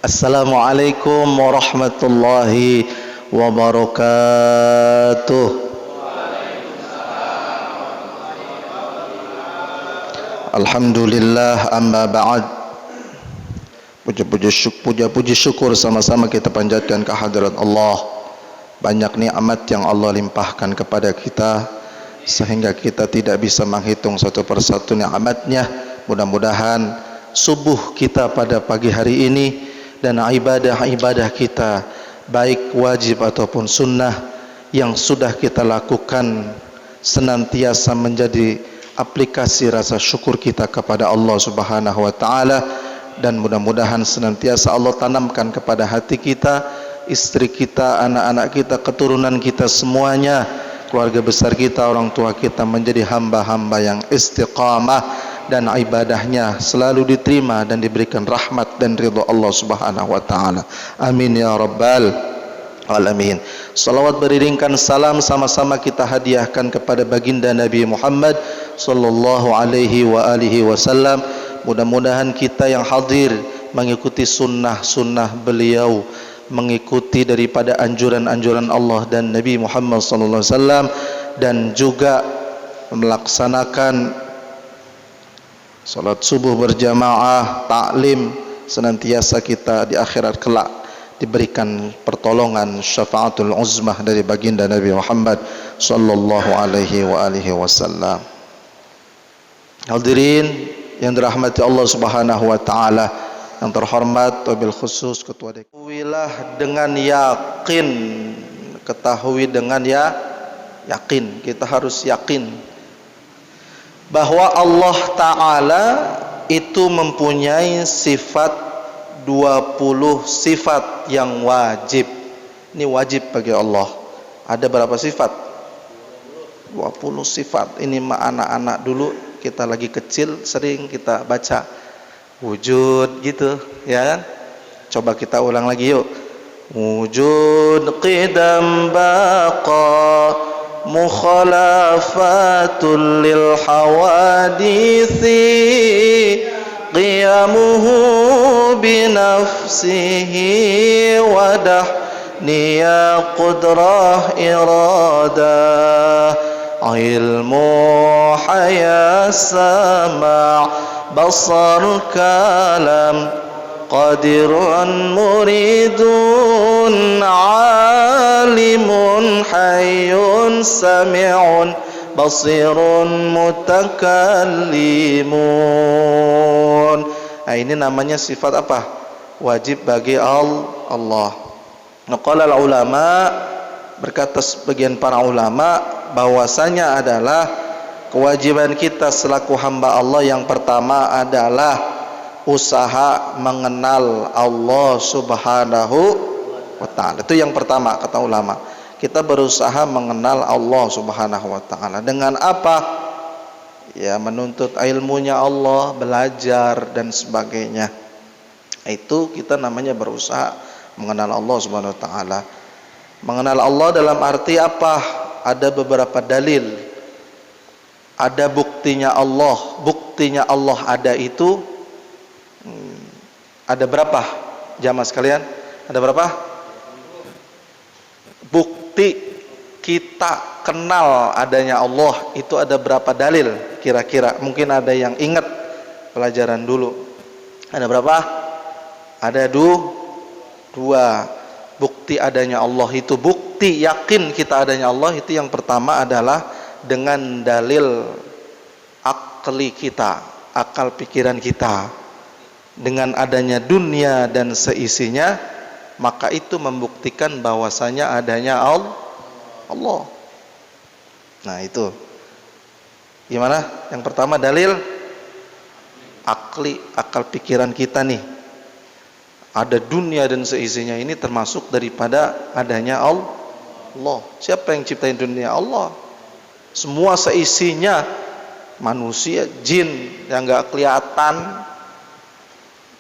Assalamualaikum warahmatullahi wabarakatuh. Alhamdulillah, amma ba'd. Puja-puji syukur sama-sama kita panjatkan kehadirat Allah. Banyak nikmat yang Allah limpahkan kepada kita sehingga kita tidak bisa menghitung satu persatu nikmatnya. Mudah-mudahan subuh kita pada pagi hari ini dan ibadah-ibadah kita, baik wajib ataupun sunnah yang sudah kita lakukan, senantiasa menjadi aplikasi rasa syukur kita kepada Allah Subhanahu wa taala, dan mudah-mudahan senantiasa Allah tanamkan kepada hati kita, istri kita, anak-anak kita, keturunan kita semuanya, keluarga besar kita, orang tua kita menjadi hamba-hamba yang istiqamah dan ibadahnya selalu diterima dan diberikan rahmat dan ridha Allah Subhanahu wa taala. Amin ya rabbal alamin. Salawat beriringkan salam sama-sama kita hadiahkan kepada baginda Nabi Muhammad sallallahu alaihi wa alihi wasallam. Mudah-mudahan kita yang hadir mengikuti sunnah-sunnah beliau, mengikuti daripada anjuran-anjuran Allah dan Nabi Muhammad sallallahu alaihi wasallam, dan juga melaksanakan salat subuh berjamaah, taklim, senantiasa kita di akhirat kelak diberikan pertolongan syafaatul uzmah dari baginda Nabi Muhammad sallallahu alaihi wa alihi wasallam. Hadirin yang dirahmati Allah Subhanahu wa taala, yang terhormat wabil khusus ketua DKM, ketahuilah dengan yakin, ketahui dengan yakin, kita harus yakin bahwa Allah Ta'ala itu mempunyai sifat 20 sifat yang wajib. Ini wajib bagi Allah. Ada berapa sifat? 20 sifat. Ini anak-anak dulu kita lagi kecil sering kita baca wujud gitu, ya kan? Coba kita ulang lagi yuk. Wujud qidam baqa mukhalafatul lil hawadisi qiyamuhu binafsihi wadah niya qudrah iradah ilmu haya sama' basar kalam qadirun muridun alimun hayyun sami'un basirun mutakallimun. Nah, ini namanya sifat apa? Wajib bagi Allah. Naqala ulama, berkata sebagian para ulama, bahwasanya adalah kewajiban kita selaku hamba Allah yang pertama adalah usaha mengenal Allah Subhanahu wa ta'ala. Itu yang pertama kata ulama. Kita berusaha mengenal Allah Subhanahu wa ta'ala. Dengan apa? Ya, menuntut ilmunya Allah, belajar dan sebagainya. Itu kita namanya berusaha mengenal Allah Subhanahu wa ta'ala. Mengenal Allah dalam arti apa? Ada beberapa dalil. Ada buktinya Allah. Buktinya Allah ada itu ada berapa jamaah sekalian? Ada berapa? Bukti kita kenal adanya Allah itu ada berapa dalil kira-kira? Mungkin ada yang ingat pelajaran dulu. Ada berapa? Ada dua. Bukti adanya Allah itu, bukti yakin kita adanya Allah itu yang pertama adalah dengan dalil akli kita, akal pikiran kita. Dengan adanya dunia dan seisinya, maka itu membuktikan bahwasanya adanya Allah. Nah, itu gimana? Yang pertama dalil akli, akal pikiran kita nih. Ada dunia dan seisinya, ini termasuk daripada adanya Allah. Siapa yang ciptain dunia? Allah. Semua seisinya, manusia, jin yang enggak kelihatan,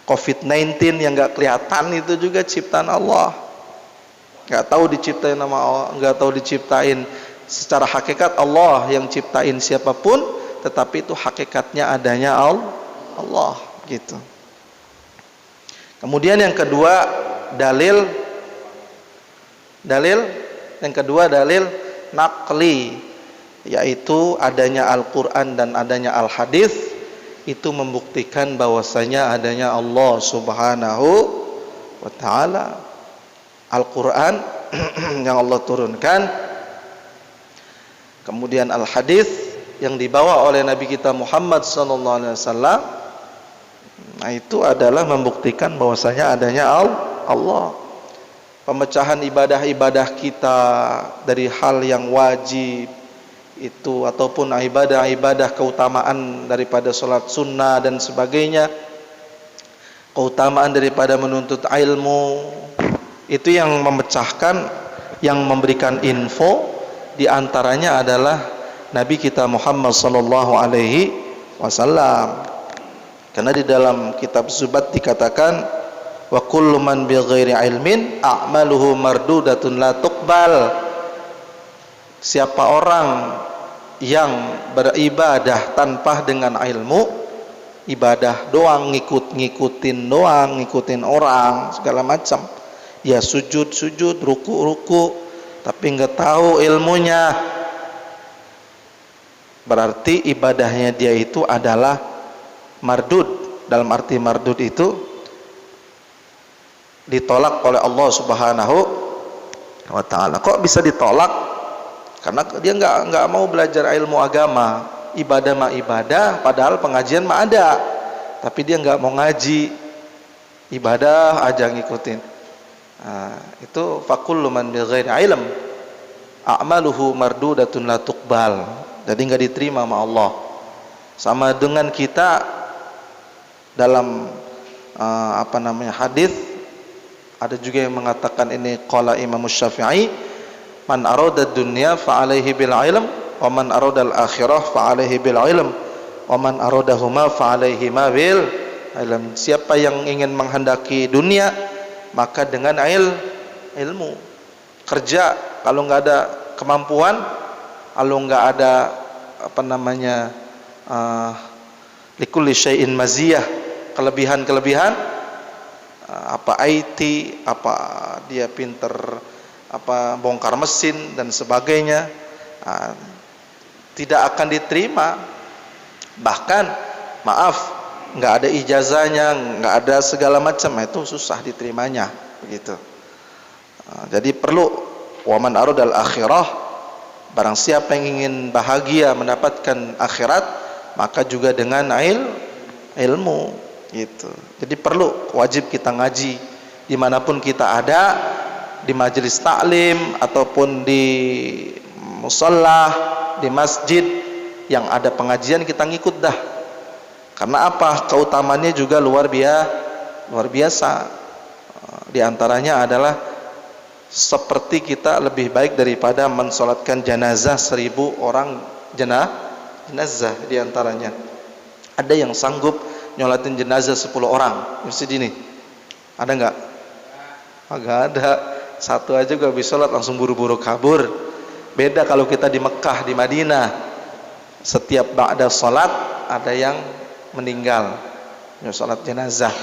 COVID-19 yang nggak kelihatan, itu juga ciptaan Allah. Nggak tahu diciptain nama Allah, nggak tahu diciptain secara hakikat Allah yang ciptain siapapun, tetapi itu hakikatnya adanya Allah gitu. Kemudian yang kedua dalil dalil naqli, yaitu adanya Al-Quran dan adanya Al-Hadis itu membuktikan bahwasanya adanya Allah Subhanahu wa ta'ala. Al-Quran yang Allah turunkan, kemudian Al-Hadis yang dibawa oleh Nabi kita Muhammad SAW, nah itu adalah membuktikan bahwasanya adanya Allah. Pemecahan ibadah-ibadah kita dari hal yang wajib itu ataupun ibadah-ibadah keutamaan daripada sholat sunnah dan sebagainya, keutamaan daripada menuntut ilmu, itu yang memecahkan, yang memberikan info diantaranya adalah Nabi kita Muhammad sallallahu alaihi wasallam. Karena di dalam kitab Zubat dikatakan, wa kullu man bighairi ilmin a'maluhu mardudatun la tuqbal. Siapa orang yang beribadah tanpa dengan ilmu, ibadah doang, ngikutin orang segala macam, ya sujud, ruku, tapi nggak tahu ilmunya, berarti ibadahnya dia itu adalah mardud. Dalam arti mardud itu ditolak oleh Allah Subhanahu wa ta'ala. Kok bisa ditolak? Karena dia nggak mau belajar ilmu agama. Ibadah mah ibadah, padahal pengajian mah ada, tapi dia nggak mau ngaji, ibadah aja ngikutin. Nah, itu fakullu man bighairi ilm a'maluhu mardudatun la tuqbal. Jadi nggak diterima sama Allah. Sama dengan kita dalam hadis, ada juga yang mengatakan ini qala Imam Syafi'i, man arada dunya fa alaihi bil ilm wa man arada al akhirah fa alaihi bil ilm wa man aradahuma fa alaihi ma bil ilm. Siapa yang ingin menghendaki dunia, maka dengan ilmu. Kerja, kalau nggak ada kemampuan, kalau nggak ada likulli syai'in maziyah, kelebihan, apa IT, apa dia pinter bongkar mesin dan sebagainya, tidak akan diterima. Bahkan maaf, nggak ada ijazahnya, nggak ada segala macam, itu susah diterimanya begitu. Jadi perlu waman aradal akhirah, barang siapa yang ingin bahagia mendapatkan akhirat, maka juga dengan ilmu gitu. Jadi perlu, wajib kita ngaji dimanapun kita ada, di majelis taklim ataupun di musalla, di masjid yang ada pengajian, kita ngikut dah. Karena apa? Keutamannya juga luar biasa. Di antaranya adalah seperti kita lebih baik daripada mensolatkan jenazah 1000 orang jenazah. Di antaranya ada yang sanggup nyolatin jenazah 10 orang masjid ini, ada nggak? Nggak ada. Satu aja gak bisa sholat, langsung buru-buru kabur. Beda kalau kita di Mekah, di Madinah, setiap ba'da sholat ada yang meninggal, sholat jenazah.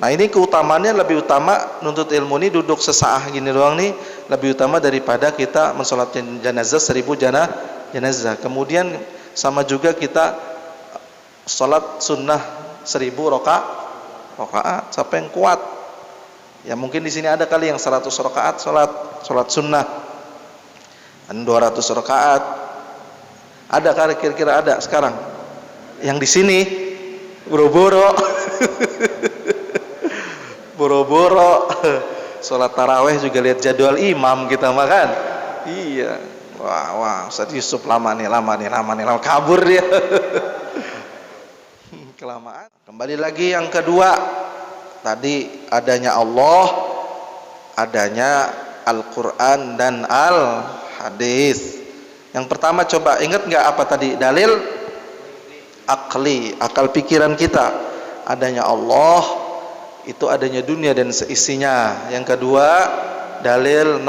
Nah ini keutamaannya lebih utama, nuntut ilmu ini duduk sesaah gini doang nih, lebih utama daripada kita mensolatkan jenazah 1000 jenazah. Kemudian sama juga kita sholat sunnah 1000 rakaat. Siapa yang kuat? Ya mungkin di sini ada kali yang 100 rakaat sholat sunnah, dan 200 rakaat. Ada kali kira-kira ada sekarang? Yang di sini boro-boro sholat taraweh juga lihat jadwal imam kita makan. Iya, wah Ustaz Yusuf lama nih kabur dia. Kelamaan. Kembali lagi yang kedua, tadi adanya Allah, adanya Al-Quran dan Al-Hadis. Yang pertama coba ingat nggak apa tadi? Dalil akli, akal pikiran kita. Adanya Allah, itu adanya dunia dan seisinya. Yang kedua dalil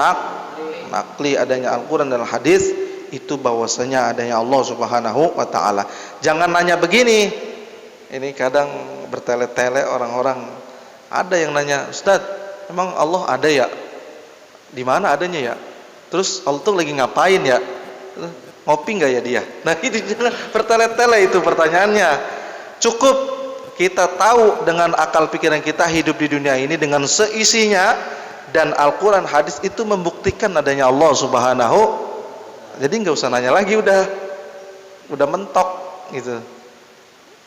nakli, adanya Al-Quran dan Al-Hadis, itu bahwasanya adanya Allah Subhanahu wa ta'ala. Jangan nanya begini, ini kadang bertele-tele orang-orang Ada yang nanya, Ustadz, emang Allah ada ya? Di mana adanya ya? Terus Allah tuh lagi ngapain ya? Ngopi nggak ya dia? Nah itu bertele-tele itu pertanyaannya. Cukup kita tahu dengan akal pikiran kita hidup di dunia ini dengan seisinya, dan Al-Quran hadis itu membuktikan adanya Allah Subhanahu. Jadi nggak usah nanya lagi, udah mentok gitu.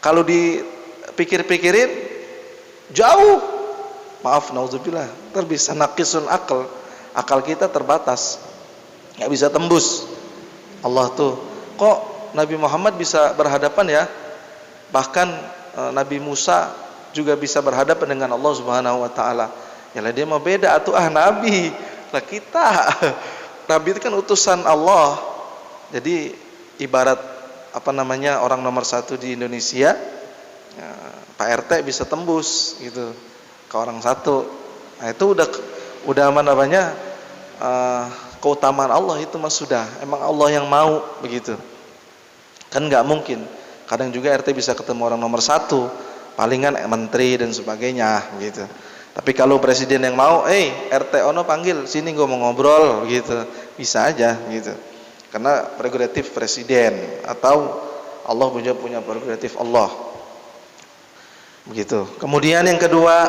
Kalau dipikir-pikirin jauh, maaf naudzubillah, terbisa naqisun akal kita terbatas, nggak bisa tembus. Allah tuh kok Nabi Muhammad bisa berhadapan ya, bahkan Nabi Musa juga bisa berhadapan dengan Allah Subhanahu wa taala. Ya lah dia mau beda atuh nabi. Lah kita nabi itu kan utusan Allah. Jadi ibarat orang nomor 1 di Indonesia, ya, Pak RT bisa tembus gitu ke orang satu. Nah itu udah keutamaan Allah itu mas, sudah emang Allah yang mau begitu. Kan nggak mungkin. Kadang juga RT bisa ketemu orang nomor 1, palingan menteri dan sebagainya gitu. Tapi kalau presiden yang mau, RT ono panggil sini gue mau ngobrol gitu, bisa aja gitu. Karena prerogatif presiden, atau Allah punya prerogatif Allah. Begitu. Kemudian yang kedua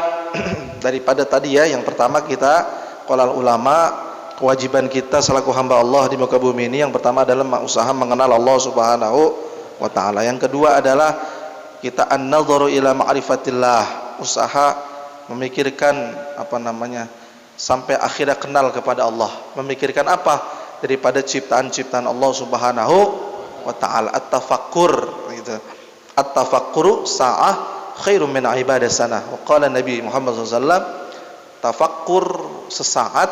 daripada tadi ya, yang pertama kita qolal ulama, kewajiban kita selaku hamba Allah di muka bumi ini yang pertama adalah usaha mengenal Allah Subhanahu wa taala. Yang kedua adalah kita an-nadharu ila ma'rifatillah, usaha memikirkan sampai akhirnya kenal kepada Allah. Memikirkan apa? Daripada ciptaan-ciptaan Allah Subhanahu wa taala. At-tafakkur gitu. At-tafakkuru sa'ah khairum min ibadah sanah. Wa qala Nabi Muhammad SAW, tafakkur sesaat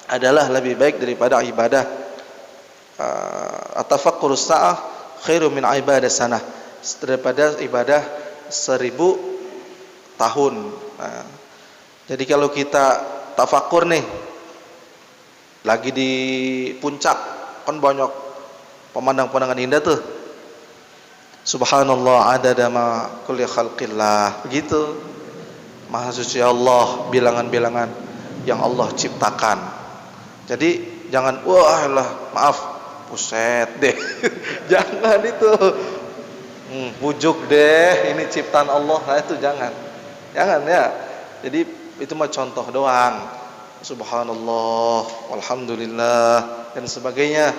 adalah lebih baik daripada ibadah. At-tafakkuru sa'ah khairum min ibadah sanah, daripada ibadah 1000 tahun. Nah, jadi kalau kita tafakur nih, lagi di puncak, kan banyak pemandangan indah tuh. Subhanallah adada ma kulli khalqillah, begitu. Maha suci Allah, bilangan-bilangan yang Allah ciptakan. Jadi jangan maaf, buset deh. Jangan itu. Bujuk deh, ini ciptaan Allah. Nah itu jangan ya. Jadi itu mah contoh doang. Subhanallah, walhamdulillah dan sebagainya.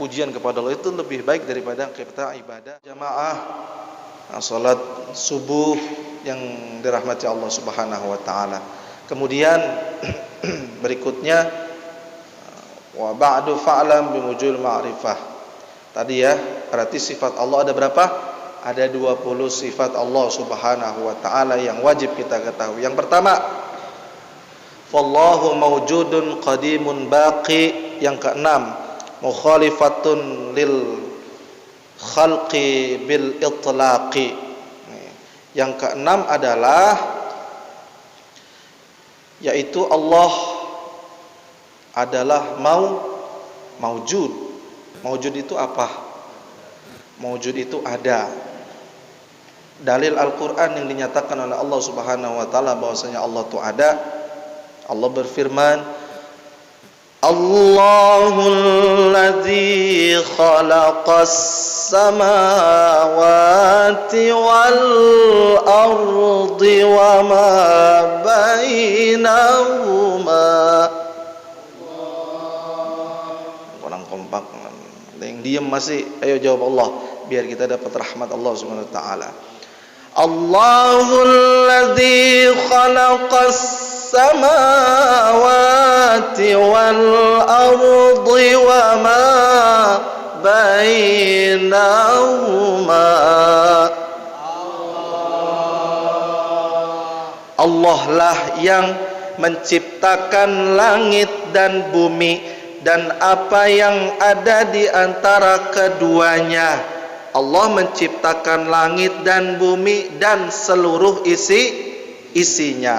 Pujian kepada Allah itu lebih baik daripada kita ibadah jamaah, salat subuh yang dirahmati Allah Subhanahu wa taala. Kemudian berikutnya wa ba'du fa'lam bimujul ma'rifah. Tadi ya, berarti sifat Allah ada berapa? Ada 20 sifat Allah Subhanahu wa taala yang wajib kita ketahui. Yang pertama, fallahu mawjudun qadimun baqi. Yang keenam, mukhalifatun lil khalqi bil itlaqi. Yang keenam adalah yaitu Allah adalah maujud. Maujud itu apa? Maujud itu ada. Dalil Al-Quran yang dinyatakan oleh Allah Subhanahu wa taala bahwasanya Allah itu ada. Allah berfirman, Allahul ladzi khalaqas samawati wal ardi wa ma bainahuma. Kurang kompak. Yang diam masih, ayo jawab Allah biar kita dapat rahmat Allah Subhanahu wa taala. Allahul ladzi khalaqas samawati wal ardi wa ma bainahuma. Allah lah yang menciptakan langit dan bumi dan apa yang ada di antara keduanya. Allah menciptakan langit dan bumi dan seluruh isinya.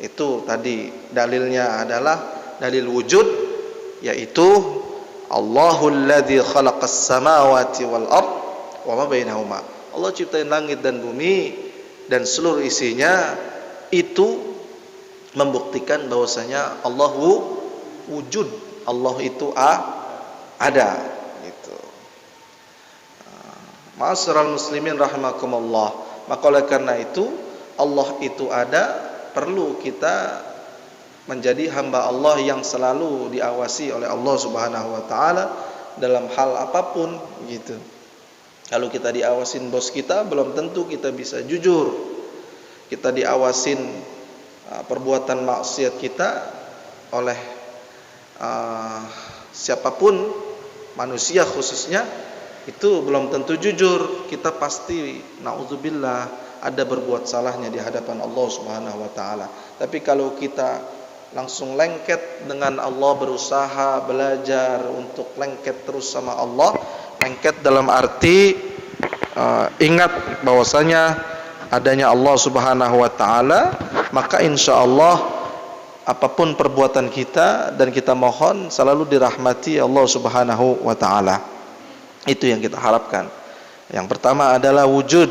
Itu tadi dalilnya adalah dalil wujud, yaitu Allahul ladzi khalaqas samawati wal ard wa ma bainahuma. Allah ciptain langit dan bumi dan seluruh isinya itu membuktikan bahwasanya Allah wujud, Allah itu ada gitu. Ma'asyiral muslimin rahimakumullah, maka oleh karena itu Allah itu ada, perlu kita menjadi hamba Allah yang selalu diawasi oleh Allah Subhanahu wa taala dalam hal apapun gitu. Kalau kita diawasin bos kita, belum tentu kita bisa jujur. Kita diawasin perbuatan maksiat kita oleh siapapun, manusia khususnya, itu belum tentu jujur. Kita pasti naudzubillah ada berbuat salahnya di hadapan Allah Subhanahu wa taala. Tapi kalau kita langsung lengket dengan Allah, berusaha belajar untuk lengket terus sama Allah, lengket dalam arti ingat bahwasanya adanya Allah Subhanahu wa taala, maka insyaallah apapun perbuatan kita, dan kita mohon selalu dirahmati Allah Subhanahu wa taala. Itu yang kita harapkan. Yang pertama adalah wujud,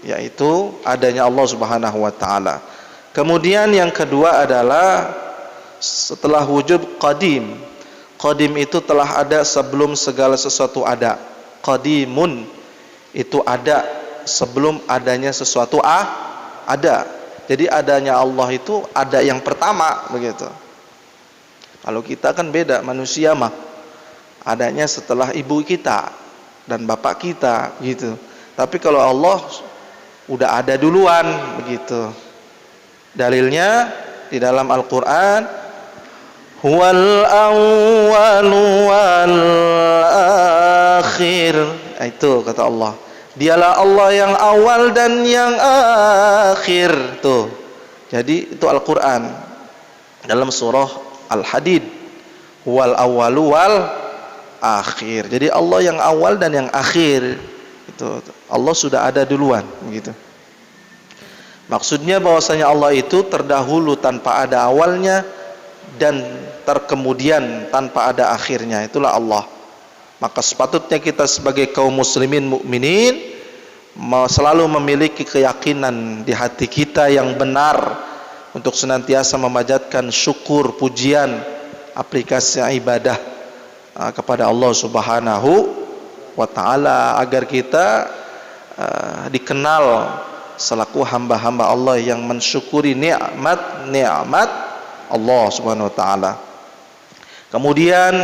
yaitu adanya Allah Subhanahu wa taala. Kemudian yang kedua adalah setelah wujud qadim. Qadim itu telah ada sebelum segala sesuatu ada. Qadimun itu ada sebelum adanya sesuatu ada. Jadi adanya Allah itu ada yang pertama begitu. Kalau kita kan beda, manusia mah adanya setelah ibu kita dan bapak kita gitu. Tapi kalau Allah udah ada duluan begitu. Dalilnya di dalam Al-Qur'an, huwal awwalu wal akhir. Itu kata Allah. Dialah Allah yang awal dan yang akhir. Tuh. Jadi itu Al-Qur'an dalam surah Al-Hadid. Wal awwalu wal akhir. Jadi Allah yang awal dan yang akhir. Itu Allah sudah ada duluan begitu. Maksudnya bahwasanya Allah itu terdahulu tanpa ada awalnya dan terkemudian tanpa ada akhirnya. Itulah Allah. Maka sepatutnya kita sebagai kaum muslimin mukminin selalu memiliki keyakinan di hati kita yang benar untuk senantiasa memanjatkan syukur, pujian, aplikasi ibadah kepada Allah Subhanahu wa taala, agar kita dikenal selaku hamba-hamba Allah yang mensyukuri nikmat Allah Subhanahu wa taala. Kemudian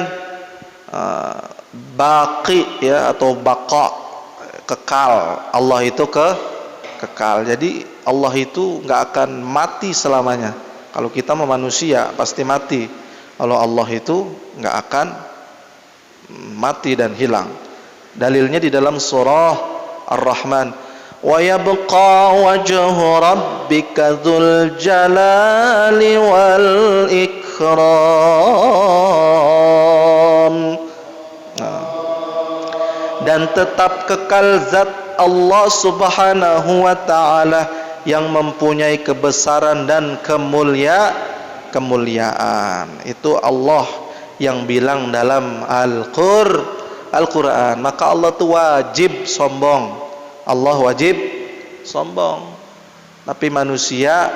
baqi ya, atau baqa, kekal. Allah itu kekal. Jadi Allah itu nggak akan mati selamanya. Kalau kita manusia pasti mati. Kalau Allah itu nggak akan mati dan hilang. Dalilnya di dalam surah Ar-Rahman, wa yabqa wajhu rabbika dzul jalali wal ikram. Dan tetap kekal zat Allah Subhanahu wa taala yang mempunyai kebesaran dan kemuliaan. Itu Allah yang bilang dalam Al-Qur'an. Maka Allah itu wajib sombong. Allah wajib sombong. Tapi manusia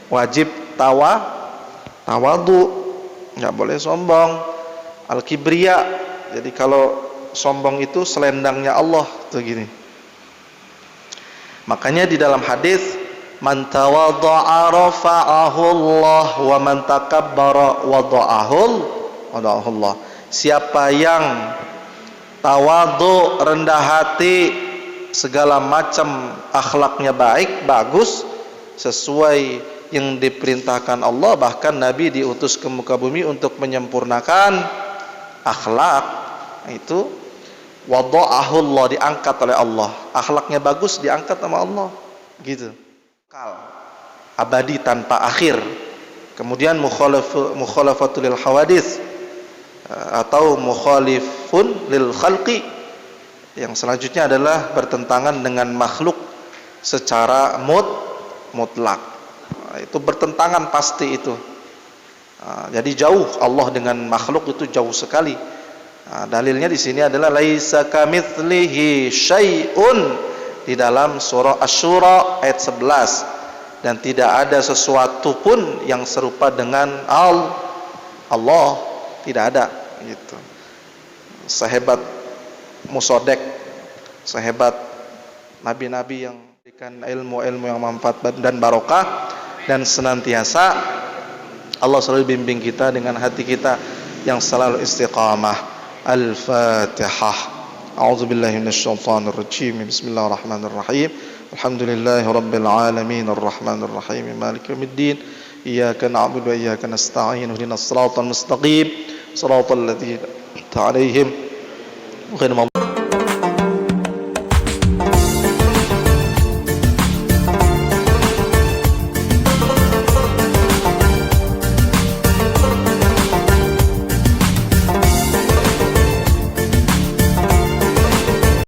wajib tawadu, enggak boleh sombong. Al-kibriya. Jadi kalau sombong itu selendangnya Allah tuh gini. Makanya di dalam hadis, man tawadha'a rafa'ahu Allah wa man takabbara wada'ahu Allah. Siapa yang tawadhu, rendah hati, segala macam akhlaknya baik, bagus, sesuai yang diperintahkan Allah, bahkan Nabi diutus ke muka bumi untuk menyempurnakan akhlak, itu wada'ahu Allah, diangkat oleh Allah. Akhlaknya bagus, diangkat sama Allah gitu. Kal, abadi tanpa akhir. Kemudian mukhalafatul lil hawadits atau mukhalifun lil khalqi, yang selanjutnya adalah bertentangan dengan makhluk secara mutlak. Itu bertentangan pasti itu. Jadi jauh Allah dengan makhluk itu jauh sekali. Dalilnya di sini adalah laisa kamitslihi syai'un, di dalam surah Asy-Syura ayat 11, dan tidak ada sesuatu pun yang serupa dengan Allah, tidak ada gitu. Sehebat Musodek, sehebat nabi-nabi yang memberikan ilmu-ilmu yang manfaat dan barokah, dan senantiasa Allah selalu bimbing kita dengan hati kita yang selalu istiqamah. Al-Fatihah. A'udzubillahi minasyaitonir rajim. Bismillahirrahmanirrahim. Alhamdulillahi rabbil alamin arrahmanir rahim maliki yaumiddin. Iyyaka na'budu wa iyyaka nasta'in. Ihdinas siratal mustaqim. Siratal ladzina an'amta 'alaihim ghairil